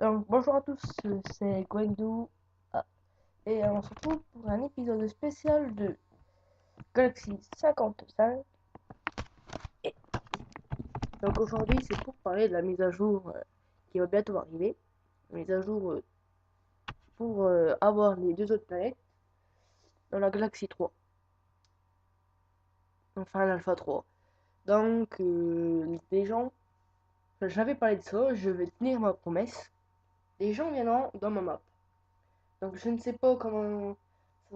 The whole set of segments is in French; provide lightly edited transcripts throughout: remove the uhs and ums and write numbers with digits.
Donc, bonjour à tous, c'est Gwendou. Et on se retrouve pour un épisode spécial de Galaxy 55. Et donc aujourd'hui, c'est pour parler de la mise à jour qui va bientôt arriver. Mise à jour pour avoir les deux autres planètes dans la Galaxie 3. Enfin, l'Alpha 3. Donc, les gens, j'avais parlé de ça, je vais tenir ma promesse. Les gens viendront dans ma map. Donc, je ne sais pas comment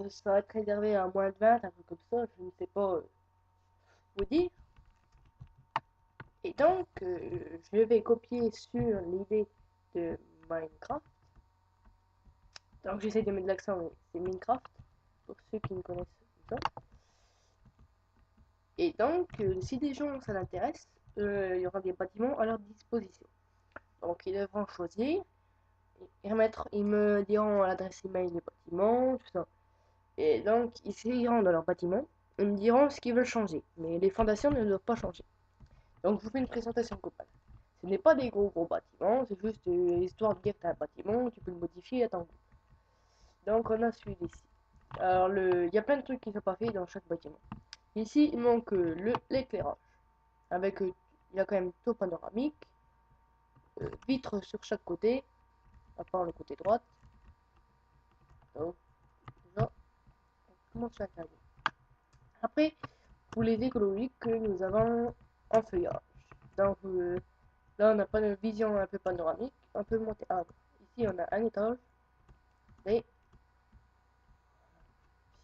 ça va être réservé à moins de 20, un truc comme ça, je ne sais pas vous dire. Et donc, je vais copier sur l'idée de Minecraft. Donc, j'essaie de mettre l'accent, mais c'est Minecraft, pour ceux qui ne connaissent pas. Et donc, si des gens ça l'intéresse, il y aura des bâtiments à leur disposition. Donc, ils devront choisir et remettre, ils me diront l'adresse email des bâtiments, tout ça. Et donc, ils s'iront dans leur bâtiment, ils me diront ce qu'ils veulent changer. Mais les fondations ne doivent pas changer. Donc, je vous fais une présentation globale. Ce n'est pas des gros bâtiments, c'est juste histoire de dire que tu as un bâtiment, tu peux le modifier à ton goût. Donc on a celui-ci. Alors il y a plein de trucs qui ne sont pas faits dans chaque bâtiment. Ici il manque l'éclairage. Avec il y a quand même tour panoramique, vitres sur chaque côté, à part le côté droit. Donc déjà, on commence à regarder. Après, pour les écologiques, nous avons un feuillage. Donc là on n'a pas de vision un peu panoramique. On peut monter. Ah, ici on a un étage. Et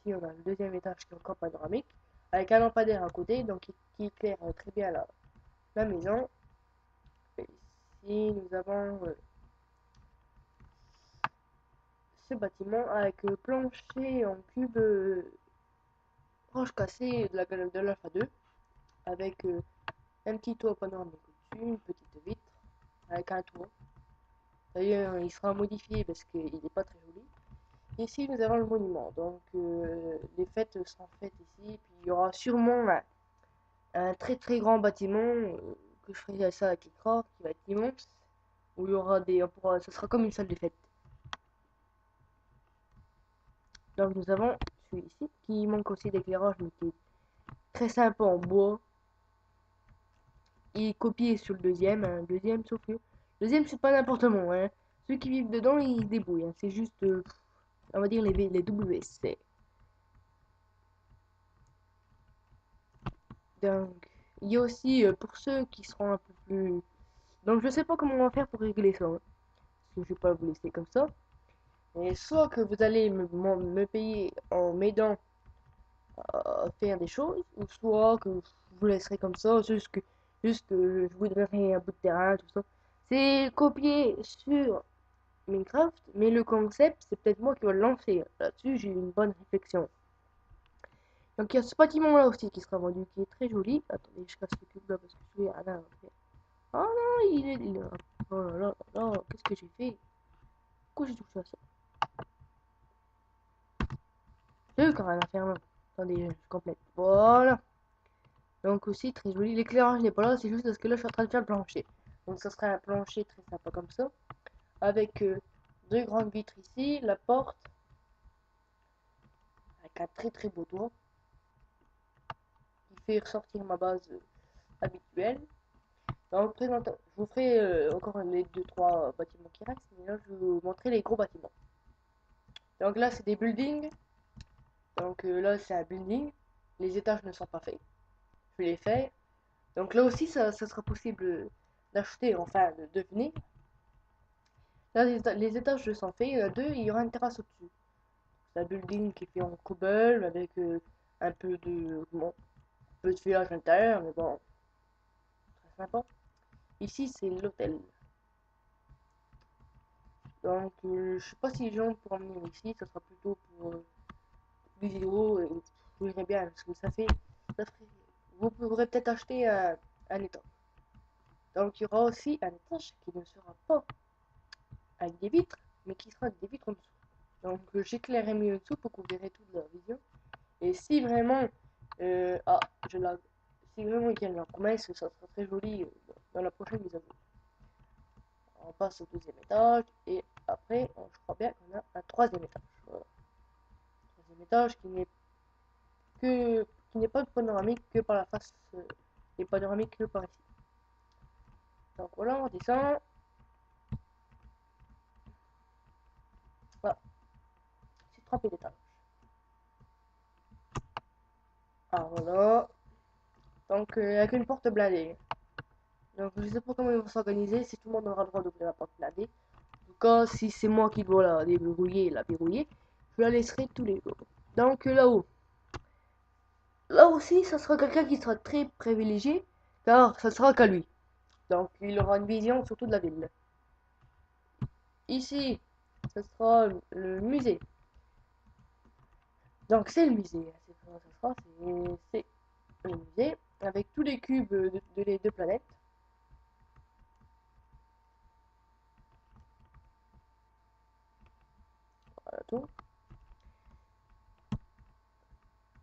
ici, on a le deuxième étage qui est encore panoramique, avec un lampadaire à côté, donc qui éclaire très bien la maison. Et ici, nous avons ce bâtiment avec plancher en cube roche cassée de l'Alpha 2, avec un petit toit panoramique au-dessus, une petite vitre, avec un toit. D'ailleurs, il sera modifié parce qu'il n'est pas très joli. Ici, nous avons le monument, donc les fêtes seront faites ici, puis il y aura sûrement un très grand bâtiment que je ferai ça avec l'écran qui va être immense où il y aura ça sera comme une salle de fête. Donc nous avons celui-ci qui manque aussi d'éclairage mais qui est très sympa en bois. Il est copié sur le deuxième, un deuxième sauf que le deuxième c'est pas n'importe comment, hein. Ceux qui vivent dedans ils se débrouillent, hein. C'est juste on va dire les WC. Donc il y a aussi pour ceux qui seront un peu plus, donc je sais pas comment on va faire pour régler ça, hein. Parce que je vais pas vous laisser comme ça. Et soit que vous allez me payer en m'aidant à faire des choses, ou soit que je vous laisserai comme ça, juste que je vous donnerai un bout de terrain, tout ça. C'est copié sur Minecraft, mais le concept, c'est peut-être moi qui vais le lancer. Là-dessus, j'ai une bonne réflexion. Donc il y a ce bâtiment là aussi qui sera vendu, qui est très joli. Attendez, je casse le cube là parce que je suis à la... Oh non, il est là. Oh là là là, qu'est-ce que j'ai fait? Pourquoi j'ai touché à ça? C'est quand même faire. Attendez, je complète. Voilà. Donc aussi très joli. L'éclairage n'est pas là, c'est juste parce que là je suis en train de faire le plancher. Donc ça sera un plancher très sympa comme ça. Avec deux grandes vitres ici, la porte, avec un très beau toit qui fait ressortir ma base habituelle. Je vous ferai encore les deux trois bâtiments qui restent, mais là je vais vous montrer les gros bâtiments. Donc là c'est des buildings. Donc là c'est un building. Les étages ne sont pas faits. Je vais les faire. Donc là aussi ça sera possible d'acheter, enfin de deviner. Là, les étages sont faits, il y en a deux, et il y aura une terrasse au-dessus. C'est un building qui est fait en cobble avec un peu de, bon, un peu de feuillage à l'intérieur, mais bon, très sympa. Ici, c'est l'hôtel. Donc, je sais pas si les gens pourront venir ici, ça sera plutôt pour des vidéos, et vous verrez bien, parce que vous pourrez peut-être acheter un étage. Donc, il y aura aussi un étage qui ne sera pas avec des vitres, mais qui sera avec des vitres en dessous. Donc, j'éclairerai mieux en dessous pour que vous verrez toute la vision. Et si vraiment, ah, je lag. Si vraiment ils tiennent leur promesse, ça sera très joli dans la prochaine mise à jour. On passe au deuxième étage et après, je crois bien qu'on a un troisième étage. Voilà. Troisième étage qui n'est pas panoramique que par la face, et panoramique que par ici. Donc voilà, on descend. Voilà, c'est 3 d'étage. Ah voilà. Donc avec une porte blindée. Donc je sais pas comment ils vont s'organiser, si tout le monde aura le droit d'ouvrir la porte blindée. En tout cas, si c'est moi qui dois la déverrouiller et la verrouiller, je la laisserai tous les jours. Donc là-haut. Là aussi, ça sera quelqu'un qui sera très privilégié, car ça sera qu'à lui. Donc il aura une vision surtout de la ville. Ici, ça sera le musée. Donc c'est le musée. C'est le musée avec tous les cubes de les deux planètes. Voilà tout.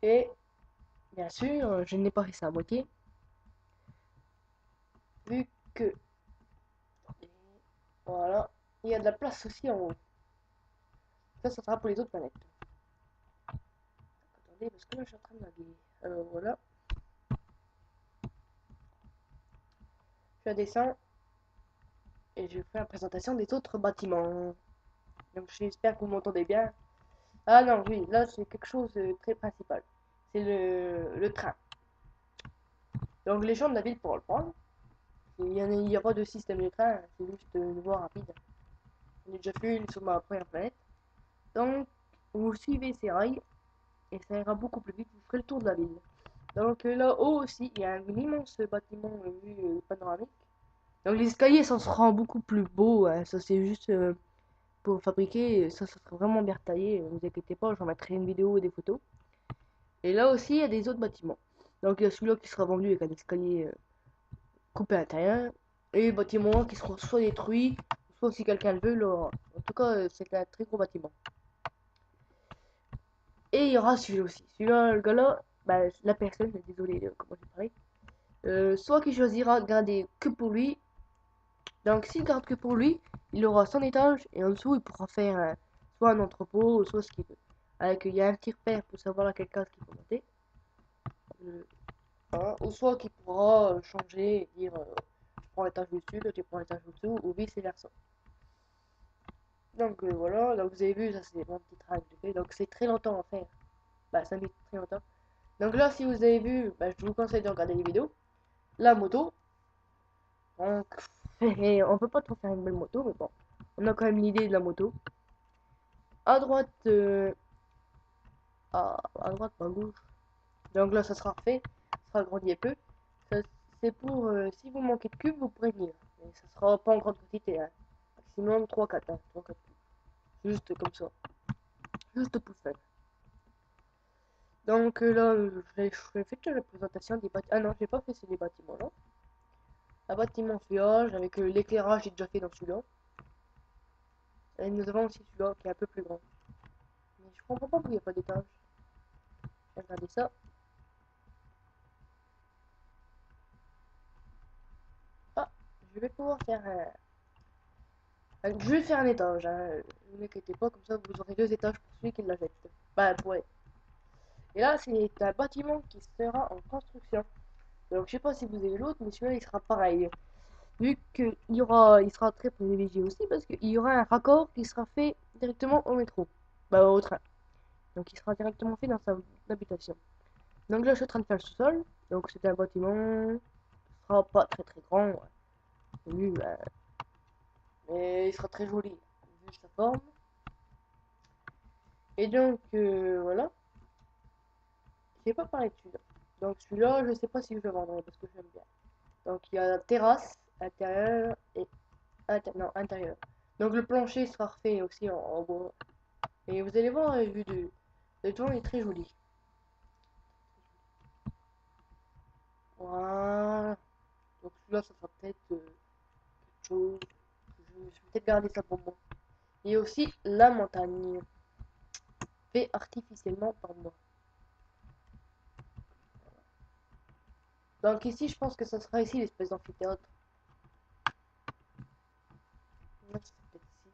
Et bien sûr, je n'ai pas fait ça à moitié. Vu que voilà, il y a de la place aussi en haut. Ça sera pour les autres planètes. Attendez, parce que là je suis en train de laguer. Alors voilà, je descends et je fais la présentation des autres bâtiments. Donc j'espère que vous m'entendez bien. Ah non, oui, là c'est quelque chose de très principal. C'est le train. Donc les gens de la ville pourront le prendre. Il n'y a pas de système de train, c'est juste une voie rapide. J'en ai déjà fait une sur ma première planète. Donc vous suivez ces rails et ça ira beaucoup plus vite, vous ferez le tour de la ville. Donc là-haut aussi, il y a un immense bâtiment vu panoramique. Donc les escaliers, ça se rend beaucoup plus beau, hein. Ça c'est juste pour fabriquer, ça sera vraiment bien taillé, ne vous inquiétez pas, j'en mettrai une vidéo et des photos. Et là aussi, il y a des autres bâtiments. Donc il y a celui-là qui sera vendu avec un escalier coupé à l'intérieur. Et les bâtiments qui seront soit détruits, soit si quelqu'un le veut, l'aura. En tout cas, c'est un très gros bâtiment. Et il y aura celui-là aussi. Celui-là, le gars-là, bah, la personne, désolé de comment je parle, soit qu'il choisira de garder que pour lui. Donc s'il garde que pour lui, il aura son étage et en dessous, il pourra faire soit un entrepôt, soit ce qu'il veut. Avec, il y a un petit repère pour savoir à quelle case qu'il faut monter. Ou soit qu'il pourra changer et dire tu prends l'étage au-dessus, toi tu prends l'étage au-dessous, ou vice versa. Donc voilà, donc vous avez vu, ça c'est mon petit travail que j'ai fait, donc c'est très longtemps à faire. Bah ça met très longtemps. Donc là, si vous avez vu, bah, je vous conseille de regarder les vidéos. La moto, donc on peut pas trop faire une belle moto, mais bon, on a quand même l'idée de la moto. À droite, à droite, à gauche. Donc là, ça sera refait, ça sera agrandi un peu. C'est pour, si vous manquez de cubes, vous pourrez venir. Mais ça sera pas en grande quantité, hein. Maximum 3-4, hein, 3-4 cubes. Juste comme ça. Juste pour le fun. Donc là, j'ai fait toute la présentation des bâtiments. Ah non, j'ai pas fait ces bâtiments là. Un bâtiment feuillage avec l'éclairage, j'ai déjà fait dans celui-là. Et nous avons aussi celui-là qui est un peu plus grand. Mais je comprends pas pourquoi il n'y a pas d'étage. Regardez ça. Ah, je vais pouvoir faire je vais faire un étage, hein. Ne vous inquiétez pas, comme ça vous aurez 2 étages pour celui qui l'achète. Bah, ouais. Et là, c'est un bâtiment qui sera en construction. Donc, je sais pas si vous avez l'autre, mais celui-là, il sera pareil. Vu il sera très privilégié aussi parce qu'il y aura un raccord qui sera fait directement au métro. Bah, au train. Donc, il sera directement fait dans sa habitation. Donc là, je suis en train de faire le sous-sol. Donc, c'est un bâtiment qui sera pas très très grand. Oui, mais il sera très joli, vu sa forme. Et donc, voilà. Je n'ai pas parlé de celui-là. Donc, celui-là, je sais pas si je le vendrai parce que j'aime bien. Donc, il y a la terrasse, intérieure et non, intérieur. Donc, le plancher sera refait aussi en bois. Et vous allez voir, vu de devant, il est très joli. Voilà. Donc, celui-là, ça sera peut-être quelque chose. Je vais peut-être garder ça pour moi. Et aussi la montagne, fait artificiellement par moi. Donc ici, je pense que ça sera ici l'espèce d'amphithéâtre. Ouais, c'est peut-être ici.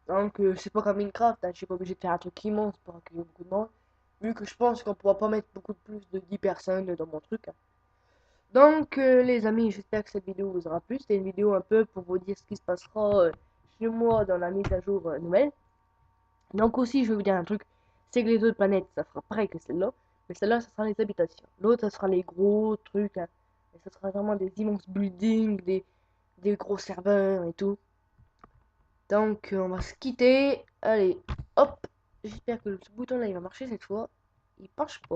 Donc, c'est pas comme Minecraft, hein, je suis pas obligé de faire un truc immense pour accueillir beaucoup de monde. Vu que je pense qu'on pourra pas mettre beaucoup plus de 10 personnes dans mon truc, hein. Donc, les amis, j'espère que cette vidéo vous aura plu. C'était une vidéo un peu pour vous dire ce qui se passera chez moi dans la mise à jour nouvelle. Donc aussi, je vais vous dire un truc, c'est que les autres planètes, ça sera pareil que celle-là, mais celle-là, ça sera les habitations. L'autre, ça sera les gros trucs, hein, et ça sera vraiment des immenses buildings, des gros serveurs et tout. Donc, on va se quitter. Allez, hop, j'espère que ce bouton-là, il va marcher cette fois. Il marche pas.